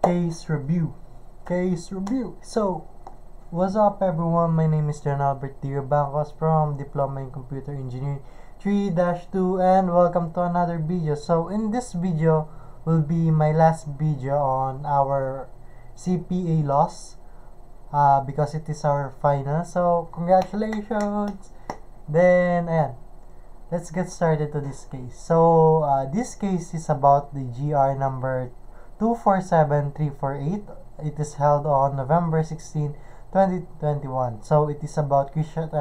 Case review. So, what's up everyone? My name is John Albert D. Bancos from Diploma in Computer Engineering 3-2 and welcome to another video. So, in this video will be my last video on our CPA loss because it is our final. So, congratulations! Then, ayan. Let's get started to this case. So, this case is about the GR number 247348. It is held on November 16, 2021. So, it is about Christian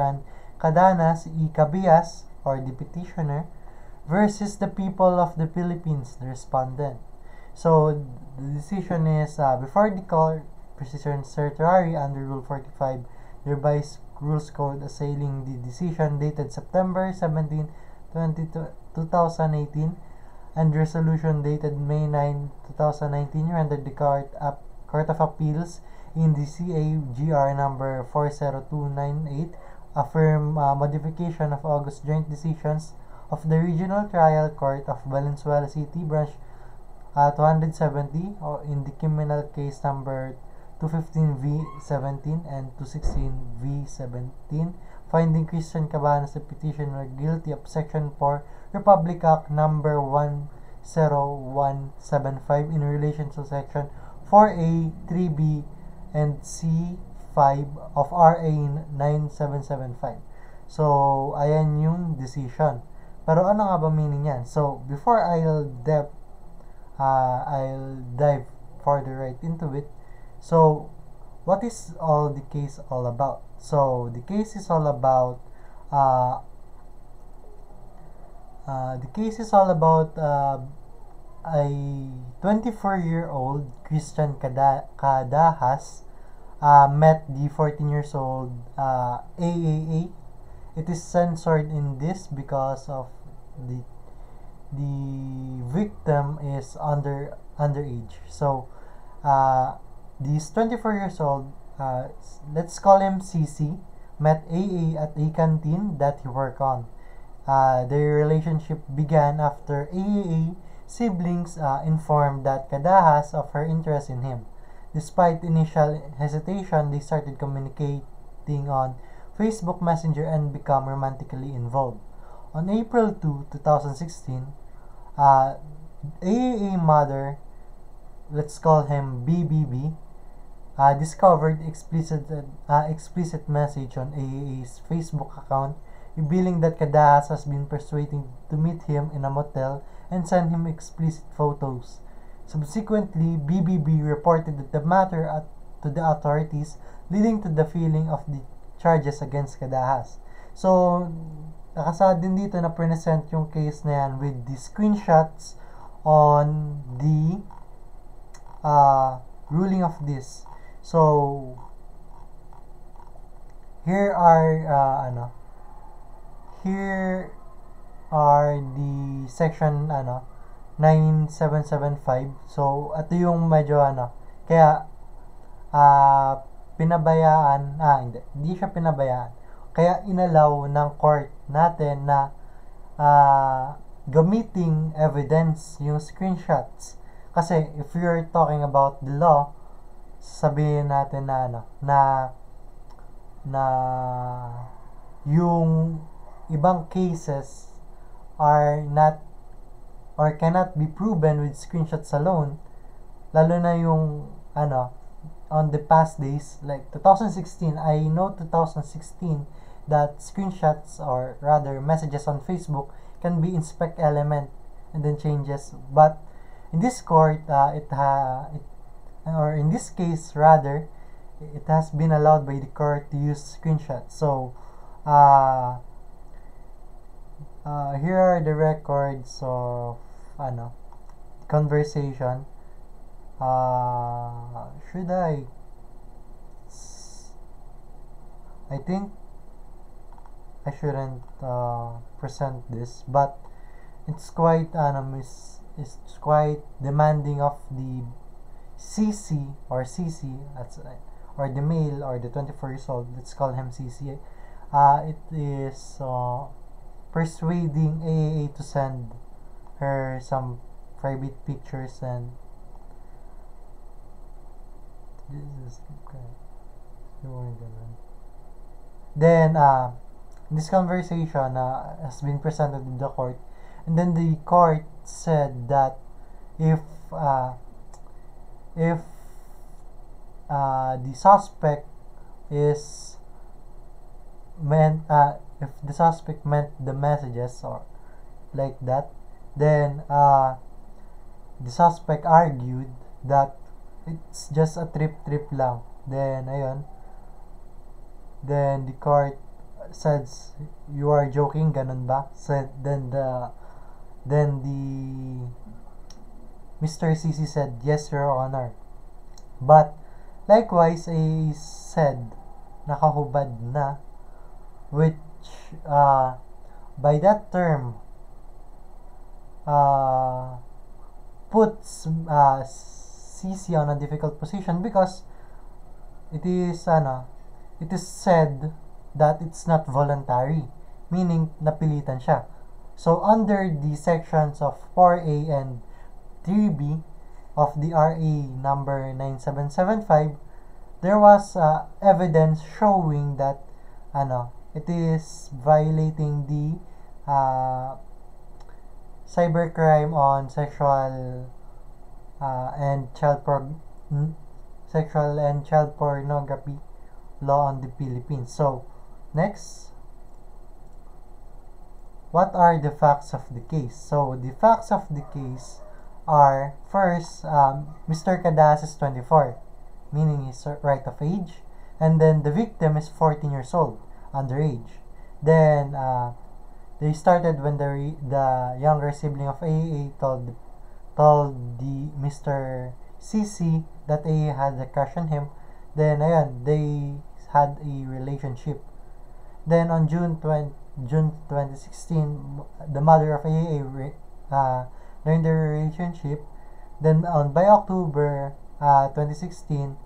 Cadanas y Cabias, or the petitioner, versus the people of the Philippines, the respondent. So, the decision is before the court precision certiorari under Rule 45, the revised Rules Code assailing the decision dated September 17, 2018 and resolution dated May 9, 2019 rendered the Court of Appeals in the CAGR number 40298 affirm modification of August joint decisions of the Regional Trial Court of Valenzuela City Branch 270 in the criminal case number 215V17 and 216V17, finding Christian Cabanas the petitioner guilty of Section 4 Republic Act number 10175 in relation to Section 4A, 3B, and C5 of RA 9775. So, ayan yung decision. Pero ano nga ba meaning yan? So, before I'll dive further right into it. So, what is all the case all about? So, the case is all about a 24-year-old Christian Cadahas met the 14 years old AAA. It is censored in this because of the victim is underage. So, this 24 years old, let's call him CC, met AA at a canteen that he worked on. Their relationship began after AAA siblings informed that Cadahas of her interest in him. Despite initial hesitation, they started communicating on Facebook Messenger and become romantically involved. On April 2, 2016, AAA mother, let's call him BBB, discovered explicit message on AAA's Facebook account revealing that Cadahas has been persuading to meet him in a motel and send him explicit photos. Subsequently, BBB reported the matter to the authorities, leading to the filing of the charges against Cadahas. So, nakasad din dito na present yung case na yan with the screenshots on the ruling of this. So, here are the section 9775. So, ito yung medyo kaya pinabayaan, hindi siya pinabayaan. Kaya inalaw ng court natin na gamiting evidence yung screenshots. Kasi if you're talking about the law, sabihin natin na yung ibang cases are not or cannot be proven with screenshots alone, lalo na yung on the past days like 2016. I know 2016 that screenshots or rather messages on Facebook can be inspect element and then changes, but in this court or in this case rather, it has been allowed by the court to use screenshots. So here are the records of conversation. Should I think I shouldn't present this, but it's quite it's quite demanding of the CC or the male or the 24 years old. Let's call him CC. It is persuading AAA to send her some private pictures and Jesus, okay. Yung ganun. Then, this conversation has been presented in the court, and then the court said that if uh, if the suspect is meant if the suspect meant the messages or like that, then the suspect argued that it's just a trip lang. Then ayun, then the court says you are joking, ganun ba? Said then the Mr. CC said yes, Your Honor. But likewise, I said nakahubad na, which by that term puts CC on a difficult position because it is said that it's not voluntary, meaning napilitan siya. So under the sections of 4A and 3B of the RA number 9775, there was evidence showing that it is violating the cybercrime on sexual and child pornography law on the Philippines. So, next, what are the facts of the case? So, the facts of the case are, first, Mr. Cadas is 24, meaning he's right of age, and then the victim is 14 years old, underage. Then, they started when the younger sibling of AA told the Mr. CC that AA had a crush on him. Then, ayun, they had a relationship. Then, on June 2016, the mother of AA learned their relationship. Then, by October 2016,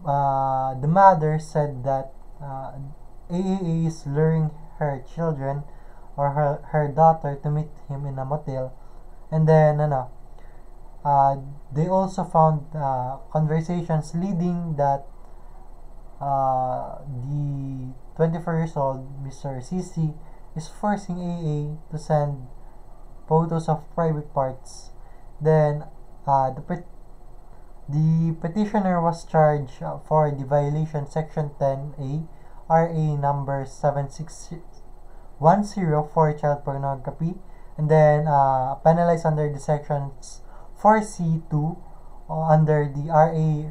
the mother said that AA is luring her children or her daughter to meet him in a motel. And then, they also found conversations leading that the 24 years old Mr. CC is forcing AA to send photos of private parts. Then, the petitioner was charged for the violation section 10A RA number 7610 for child pornography, and then penalized under the sections 4C2 under the RA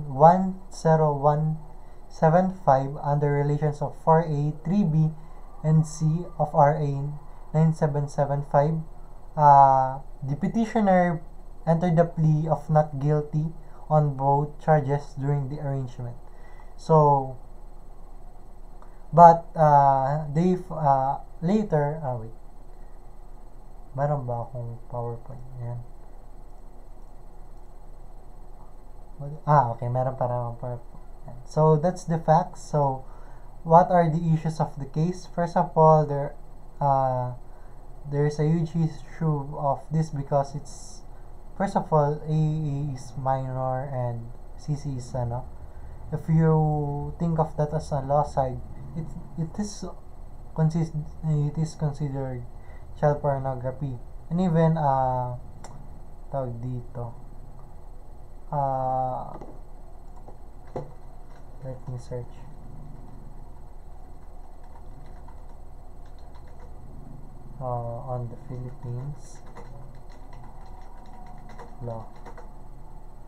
10175 under relations of 4A 3B and C of RA 9775. The petitioner entered the plea of not guilty on both charges during the arrangement. So, but they later, wait, meron ba akong PowerPoint? Ayan. Okay, meron para akong PowerPoint. So, that's the facts. So, what are the issues of the case? First of all, there's a huge issue of this because it's, first of all, AA is minor and CC is if you think of that as a law side, it is considered child pornography. And even tawag dito, let me search. On the Philippines law.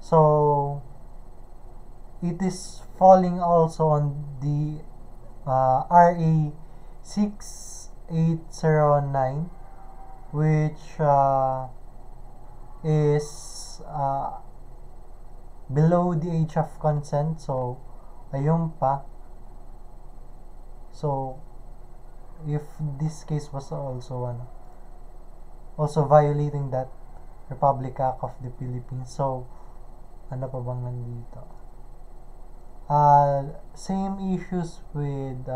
So, it is falling also on the RA 6809, which is below the age of consent. So, ayun pa. So, if this case was also violating that Republic Act of the Philippines. So, ano pa bang nandito? Same issues with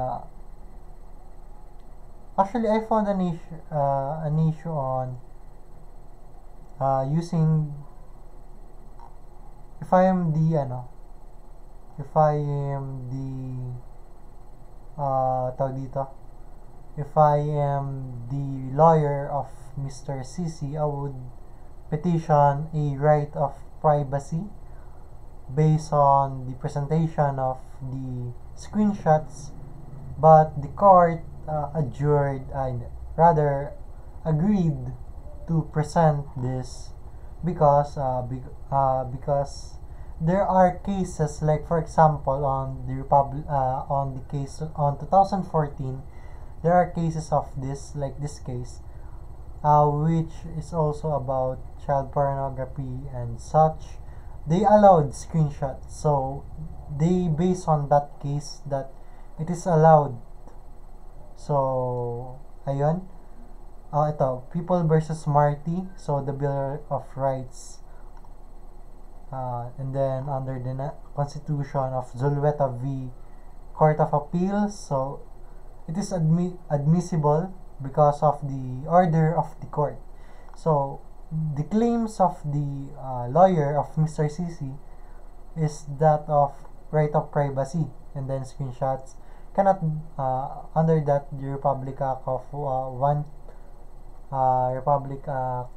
actually I found an issue on using if I am the if I am the tawag dito, if I am the lawyer of Mr. CC, I would petition a right of privacy based on the presentation of the screenshots, but the court rather agreed to present this because there are cases, like for example on the case on 2014, there are cases of this, like this case, which is also about child pornography and such. They allowed screenshots, so they based on that case that it is allowed. So ayun, ito, People versus Marty, so the Bill of Rights, and then under the Constitution of Zulueta v. Court of Appeals, so it is admissible because of the order of the court. So the claims of the lawyer of Mr. CC is that of right of privacy, and then screenshots cannot under that the Republic Act of Republic Act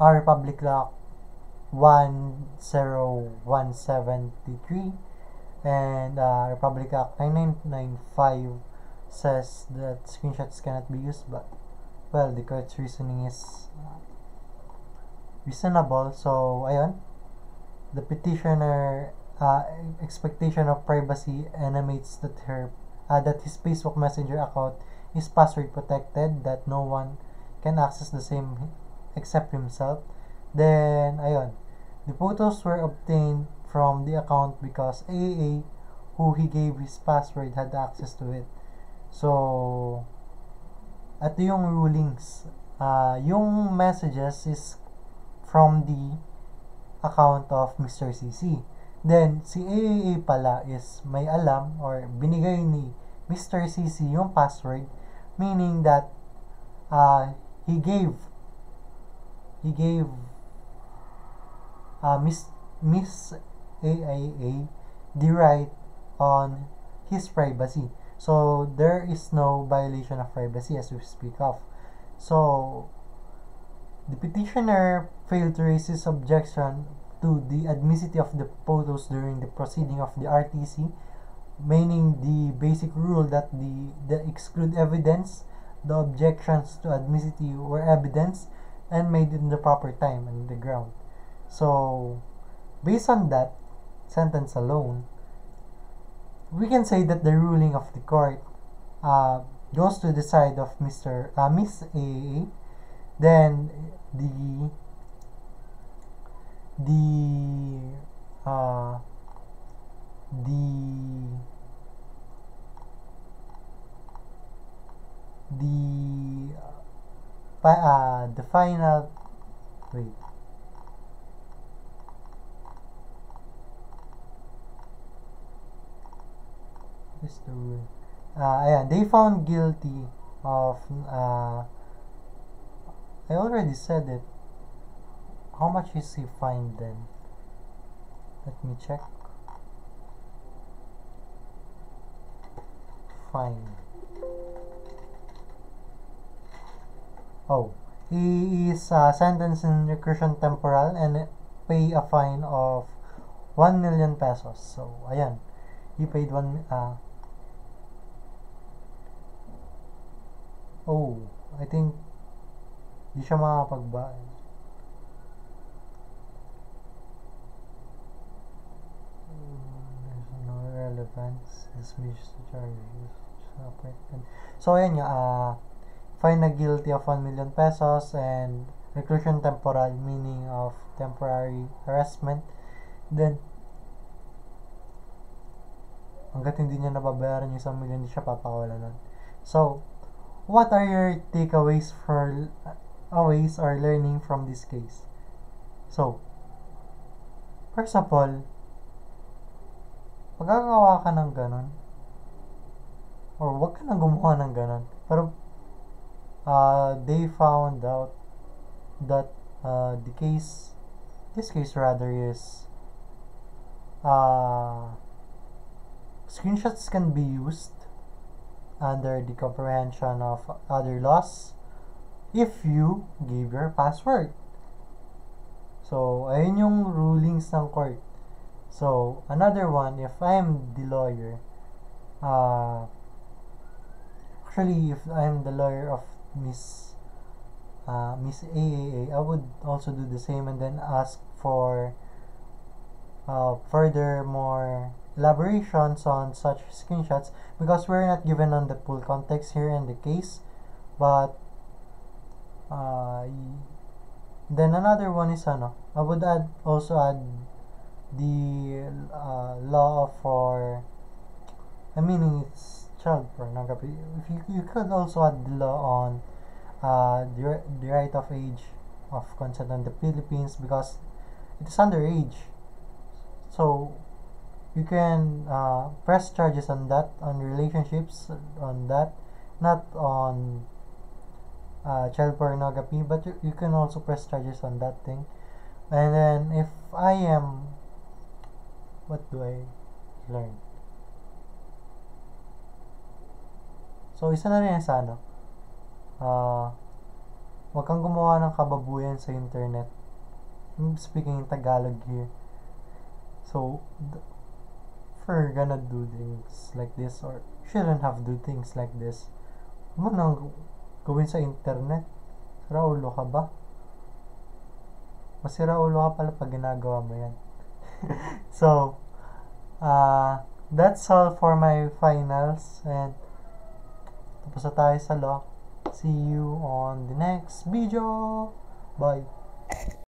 Republic Act 10173 and Republic Act 9995 says that screenshots cannot be used, but well, the court's reasoning is reasonable. So ayun, the petitioner expectation of privacy animates that his Facebook Messenger account is password protected, that no one can access the same except himself. Then ayun, the photos were obtained from the account because AAA, who he gave his password, had access to it. So at yung rulings, yung messages is from the account of Mr. CC. Then si AAA pala is may alam or binigay ni Mr. CC yung password, meaning that he gave Miss AAA the right on his privacy. So there is no violation of privacy as we speak of. So the petitioner failed to raise his objection to the admissivity of the photos during the proceeding of the RTC, meaning the basic rule that the exclude evidence, the objections to admissivity were evidence and made in the proper time and the ground. So based on that sentence alone, we can say that the ruling of the court goes to the side of Miss AAA. Then the final wait is the rule. Ayan, they found guilty of I already said it. How much is he fined then? Let me check. Fine. Oh, he is sentenced in reclusion temporal and pay a fine of 1 million pesos. So, ayan. He paid I think di siya makapagbayad. There's no relevance. Dismiss the charges. So, ayan nga, fine na guilty of 1 million pesos and reclusion temporal, meaning of temporary harassment. Then, hanggat hindi niya nababayaran yung 1 million, hindi siya papakawalan. So, what are your takeaways or learning from this case? So, first of all, pag gagawa ka ng ganun, or wag ka nang gumawa ng ganon. Pero they found out that this case rather is screenshots can be used under the comprehension of other laws if you give your password. So, ayun yung rulings ng court. So, another one, if I'm the lawyer, actually, if I'm the lawyer of Miss AAA, I would also do the same and then ask for further more elaborations on such screenshots because we're not given on the full context here in the case. But then another one is I would also add the law for it's child pornography. If you could also add the law on the right of age of consent in the Philippines because it is underage. So you can press charges on that, on relationships, on that, not on child pornography, but you can also press charges on that thing. And then if I am, what do I learn? So isa na rin sa wag kang gumawa ng kababuyan sa internet. I'm speaking in Tagalog here. So if you're gonna do things like this or shouldn't have do things like this, mo nang gawin sa internet. Sira ulo ka ba? Masira ulo ka pala pag ginagawa mo yan. So, that's all for my finals and tapos na tayo sa law. See you on the next video. Bye.